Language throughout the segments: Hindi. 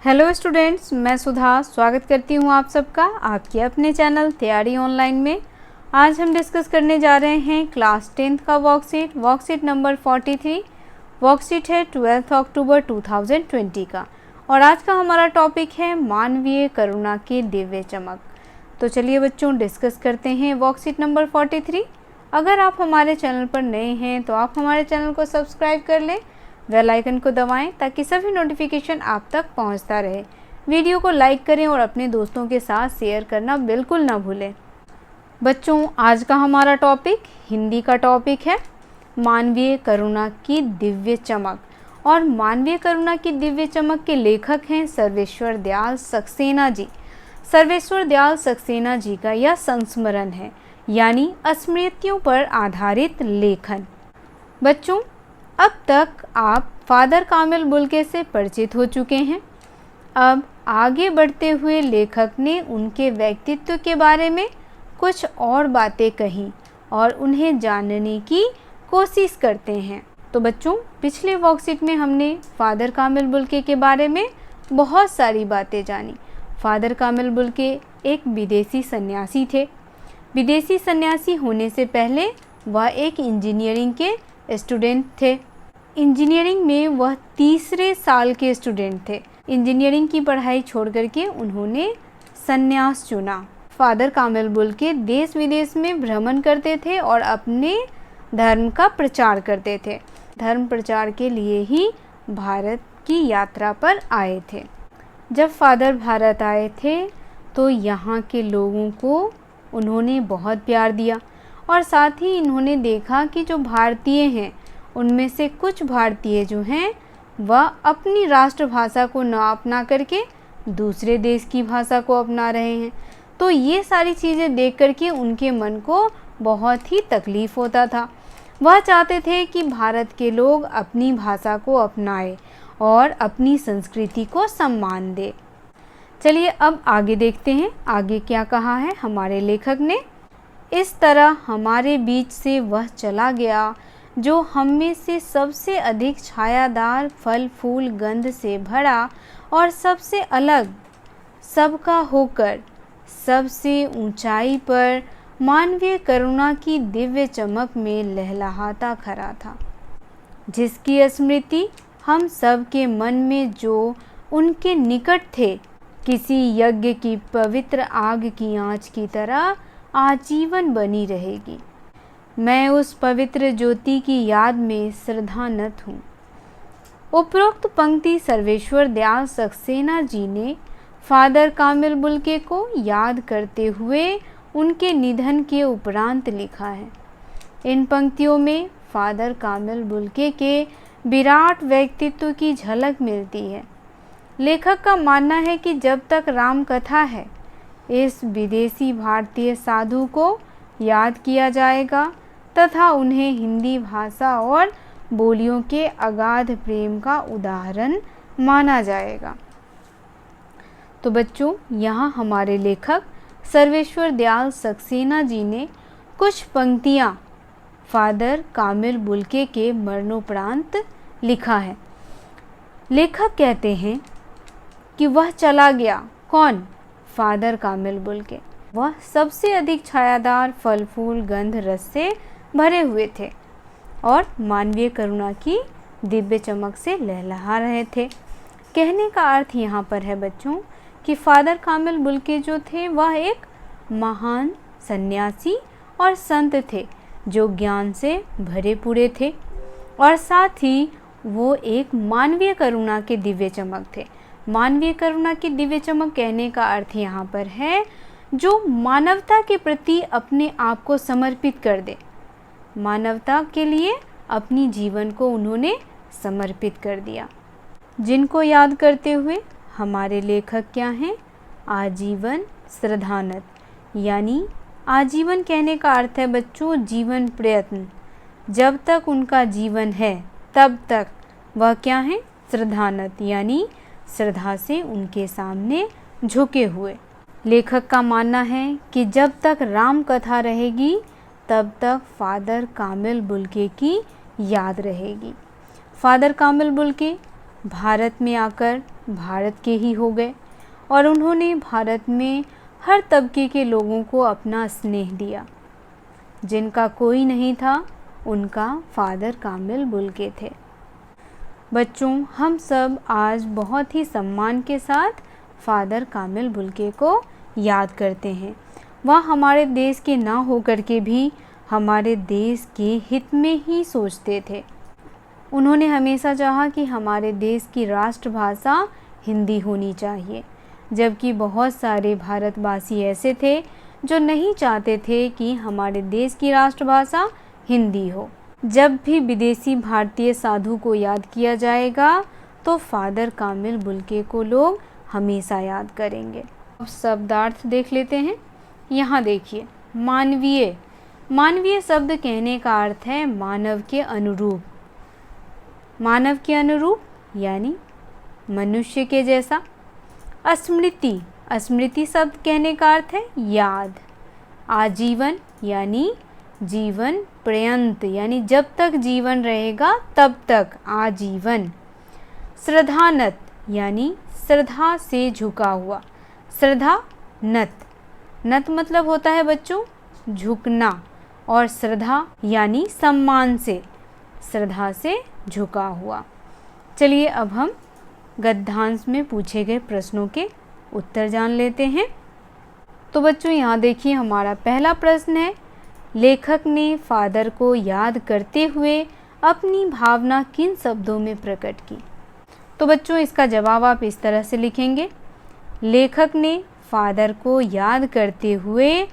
हेलो स्टूडेंट्स, मैं सुधा स्वागत करती हूँ आप सबका आपके अपने चैनल तैयारी ऑनलाइन में। आज हम डिस्कस करने जा रहे हैं क्लास 10th का वर्कशीट नंबर 43। वर्कशीट है 12 अक्टूबर 2020 का और आज का हमारा टॉपिक है मानवीय करुणा की दिव्य चमक। तो चलिए बच्चों डिस्कस करते हैं वर्कशीट नंबर 43। अगर आप हमारे चैनल पर नए हैं तो आप हमारे चैनल को सब्सक्राइब कर लें, बेल आइकन को दबाएं ताकि सभी नोटिफिकेशन आप तक पहुंचता रहे। वीडियो को लाइक करें और अपने दोस्तों के साथ शेयर करना बिल्कुल ना भूलें। बच्चों आज का हमारा टॉपिक हिंदी का टॉपिक है मानवीय करुणा की दिव्य चमक। और मानवीय करुणा की दिव्य चमक के लेखक हैं सर्वेश्वर दयाल सक्सेना जी। सर्वेश्वर दयाल सक्सेना जी का यह संस्मरण है, यानी स्मृतियों पर आधारित लेखन। बच्चों अब तक आप फादर कामिल बुल्के से परिचित हो चुके हैं। अब आगे बढ़ते हुए लेखक ने उनके व्यक्तित्व के बारे में कुछ और बातें कही और उन्हें जानने की कोशिश करते हैं। तो बच्चों पिछले वर्कशीट में हमने फादर कामिल बुल्के के बारे में बहुत सारी बातें जानी। फादर कामिल बुल्के एक विदेशी सन्यासी थे। विदेशी सन्यासी होने से पहले वह एक इंजीनियरिंग के स्टूडेंट थे। इंजीनियरिंग में वह तीसरे साल के स्टूडेंट थे। इंजीनियरिंग की पढ़ाई छोड़ करके उन्होंने संन्यास चुना। फादर कामिल बुल्के देश विदेश में भ्रमण करते थे और अपने धर्म का प्रचार करते थे। धर्म प्रचार के लिए ही भारत की यात्रा पर आए थे। जब फादर भारत आए थे तो यहाँ के लोगों को उन्होंने बहुत प्यार दिया और साथ ही इन्होंने देखा कि जो भारतीय हैं उनमें से कुछ भारतीय जो हैं वह अपनी राष्ट्रभाषा को न अपना करके दूसरे देश की भाषा को अपना रहे हैं। तो ये सारी चीज़ें देख करके उनके मन को बहुत ही तकलीफ़ होता था। वह चाहते थे कि भारत के लोग अपनी भाषा को अपनाएं और अपनी संस्कृति को सम्मान दें। चलिए अब आगे देखते हैं आगे क्या कहा है हमारे लेखक ने। इस तरह हमारे बीच से वह चला गया जो हम में से सबसे अधिक छायादार, फल फूल गंध से भरा और सबसे अलग, सबका होकर सबसे ऊंचाई पर मानवीय करुणा की दिव्य चमक में लहलहाता खड़ा था, जिसकी स्मृति हम सब के मन में जो उनके निकट थे किसी यज्ञ की पवित्र आग की आंच की तरह आजीवन बनी रहेगी। मैं उस पवित्र ज्योति की याद में श्रद्धानत हूँ। उपरोक्त पंक्ति सर्वेश्वर दयाल सक्सेना जी ने फादर कामिल बुल्के को याद करते हुए उनके निधन के उपरांत लिखा है। इन पंक्तियों में फादर कामिल बुल्के के विराट व्यक्तित्व की झलक मिलती है। लेखक का मानना है कि जब तक राम कथा है इस विदेशी भारतीय साधु को याद किया जाएगा तथा उन्हें हिंदी भाषा और बोलियों के अगाध प्रेम का उदाहरण माना जाएगा। तो बच्चों यहाँ हमारे लेखक सर्वेश्वर दयाल सक्सेना जी ने कुछ पंक्तियाँ फादर कामिल बुल्के के मरणोपरांत लिखा है। लेखक कहते हैं कि वह चला गया। कौन? फादर कामिल बुल्के। वह सबसे अधिक छायादार, फल फूल गंध रस से भरे हुए थे और मानवीय करुणा की दिव्य चमक से लहलहा रहे थे। कहने का अर्थ यहाँ पर है बच्चों कि फादर कामिल बुल्के जो थे वह एक महान सन्यासी और संत थे जो ज्ञान से भरे पूरे थे और साथ ही वो एक मानवीय करुणा के दिव्य चमक थे। मानवीय करुणा की दिव्य चमक कहने का अर्थ यहाँ पर है जो मानवता के प्रति अपने आप को समर्पित कर दे। मानवता के लिए अपनी जीवन को उन्होंने समर्पित कर दिया। जिनको याद करते हुए हमारे लेखक क्या हैं? आजीवन श्रद्धानत। यानी आजीवन कहने का अर्थ है बच्चों जीवन प्रयत्न। जब तक उनका जीवन है तब तक वह क्या है? श्रद्धानत, यानी श्रद्धा से उनके सामने झुके हुए। लेखक का मानना है कि जब तक राम कथा रहेगी तब तक फादर कामिल बुल्के की याद रहेगी। फादर कामिल बुल्के भारत में आकर भारत के ही हो गए और उन्होंने भारत में हर तबके के लोगों को अपना स्नेह दिया। जिनका कोई नहीं था उनका फादर कामिल बुल्के थे। बच्चों, हम सब आज बहुत ही सम्मान के साथ फादर कामिल बुल्के को याद करते हैं। वह हमारे देश के ना होकर के भी हमारे देश के हित में ही सोचते थे। उन्होंने हमेशा चाहा कि हमारे देश की राष्ट्रभाषा हिंदी होनी चाहिए, जबकि बहुत सारे भारतवासी ऐसे थे जो नहीं चाहते थे कि हमारे देश की राष्ट्रभाषा हिंदी हो। जब भी विदेशी भारतीय साधु को याद किया जाएगा तो फादर कामिल बुल्के को लोग हमेशा याद करेंगे। अब शब्दार्थ देख लेते हैं। यहाँ देखिए, मानवीय। मानवीय शब्द कहने का अर्थ है मानव के अनुरूप। मानव के अनुरूप यानी मनुष्य के जैसा। स्मृति। स्मृति शब्द कहने का अर्थ है याद। आजीवन यानी जीवन पर्यंत, यानी जब तक जीवन रहेगा तब तक, आजीवन। श्रद्धानत यानी श्रद्धा से झुका हुआ। श्रद्धा नत। नत मतलब होता है बच्चों झुकना, और श्रद्धा यानी सम्मान से, श्रद्धा से झुका हुआ। चलिए अब हम गद्यांश में पूछे गए प्रश्नों के उत्तर जान लेते हैं। तो बच्चों यहाँ देखिए, हमारा पहला प्रश्न है, लेखक ने फादर को याद करते हुए अपनी भावना किन शब्दों में प्रकट की। तो बच्चों इसका जवाब आप इस तरह से लिखेंगे, लेखक ने फादर को याद करते हुए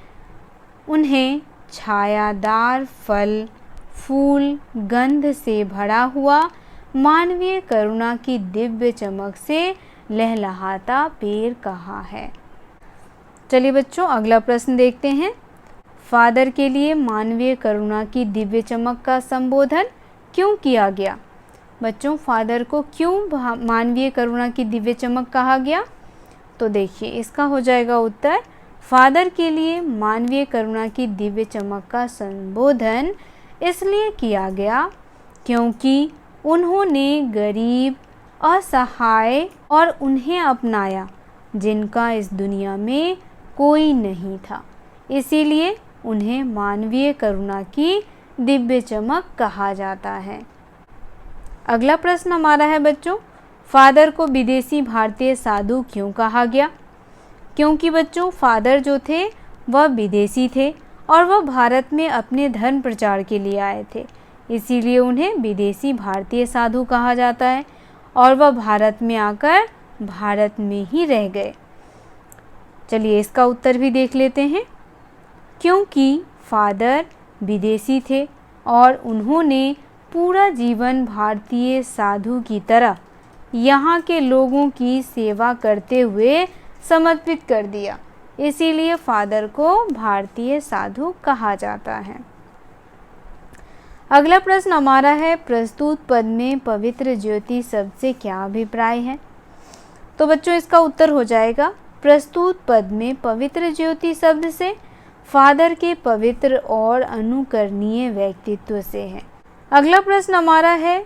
उन्हें छायादार फल, फूल, गंध से भरा हुआ मानवीय करुणा की दिव्य चमक से लहलहाता पेड़ कहा है। चलिए बच्चों अगला प्रश्न देखते हैं। फादर के लिए मानवीय करुणा की दिव्य चमक का संबोधन क्यों किया गया। बच्चों फादर को क्यों मानवीय करुणा की दिव्य चमक कहा गया। तो देखिए इसका हो जाएगा उत्तर, फादर के लिए मानवीय करुणा की दिव्य चमक का संबोधन इसलिए किया गया क्योंकि उन्होंने गरीब, असहाय और उन्हें अपनाया जिनका इस दुनिया में कोई नहीं था। इसीलिए उन्हें मानवीय करुणा की दिव्य चमक कहा जाता है। अगला प्रश्न हमारा है बच्चों, फादर को विदेशी भारतीय साधु क्यों कहा गया। क्योंकि बच्चों फादर जो थे वह विदेशी थे और वह भारत में अपने धर्म प्रचार के लिए आए थे, इसीलिए उन्हें विदेशी भारतीय साधु कहा जाता है और वह भारत में आकर भारत में ही रह गए। चलिए इसका उत्तर भी देख लेते हैं। क्योंकि फादर विदेशी थे और उन्होंने पूरा जीवन भारतीय साधु की तरह यहाँ के लोगों की सेवा करते हुए समर्पित कर दिया, इसीलिए फादर को भारतीय साधु कहा जाता है। अगला प्रश्न हमारा है, प्रस्तुत पद में पवित्र ज्योति शब्द से क्या अभिप्राय है। तो बच्चों इसका उत्तर हो जाएगा, प्रस्तुत पद में पवित्र ज्योति शब्द से फादर के पवित्र और अनुकरणीय व्यक्तित्व से है। अगला प्रश्न हमारा है,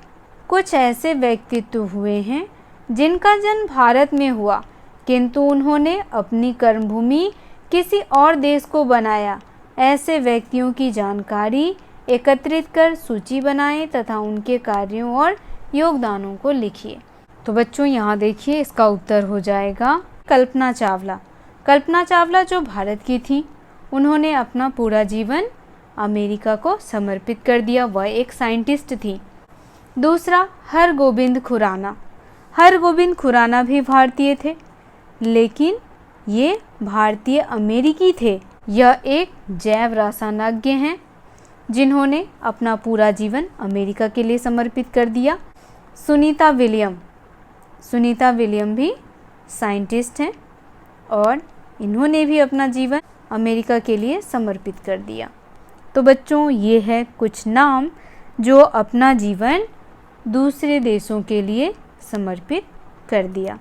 कुछ ऐसे व्यक्तित्व हुए हैं जिनका जन्म भारत में हुआ किंतु उन्होंने अपनी कर्मभूमि किसी और देश को बनाया। ऐसे व्यक्तियों की जानकारी एकत्रित कर सूची बनाएं तथा उनके कार्यों और योगदानों को लिखिए। तो बच्चों यहाँ देखिए इसका उत्तर हो जाएगा कल्पना चावला। कल्पना चावला जो भारत की थी, उन्होंने अपना पूरा जीवन अमेरिका को समर्पित कर दिया, वह एक साइंटिस्ट थी। दूसरा हरगोविंद खुराना। हरगोविंद खुराना भी भारतीय थे, लेकिन ये भारतीय अमेरिकी थे। यह एक जैव रसायनज्ञ हैं जिन्होंने अपना पूरा जीवन अमेरिका के लिए समर्पित कर दिया। सुनीता विलियम। सुनीता विलियम भी साइंटिस्ट हैं और इन्होंने भी अपना जीवन अमेरिका के लिए समर्पित कर दिया। तो बच्चों ये है कुछ नाम जो अपना जीवन दूसरे देशों के लिए समर्पित कर दिया।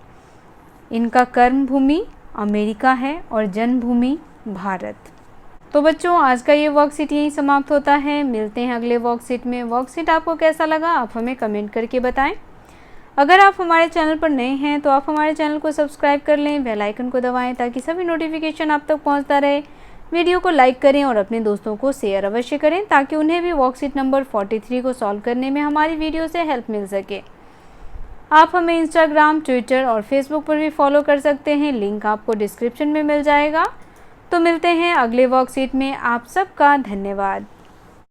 इनका कर्मभूमि अमेरिका है और जन्मभूमि भारत। तो बच्चों आज का ये वर्कशीट यहीं समाप्त होता है। मिलते हैं अगले वर्कशीट में। वर्कशीट आपको कैसा लगा आप हमें कमेंट करके बताएं। अगर आप हमारे चैनल पर नए हैं तो आप हमारे चैनल को सब्सक्राइब कर लें, बेल आइकन को दबाएं ताकि सभी नोटिफिकेशन आप तक पहुंचता रहे। वीडियो को लाइक करें और अपने दोस्तों को शेयर अवश्य करें ताकि उन्हें भी वर्कशीट नंबर 43 को सॉल्व करने में हमारी वीडियो से हेल्प मिल सके। आप हमें इंस्टाग्राम, ट्विटर और फेसबुक पर भी फॉलो कर सकते हैं, लिंक आपको डिस्क्रिप्शन में मिल जाएगा। तो मिलते हैं अगले वर्कशीट में। आप सबका धन्यवाद।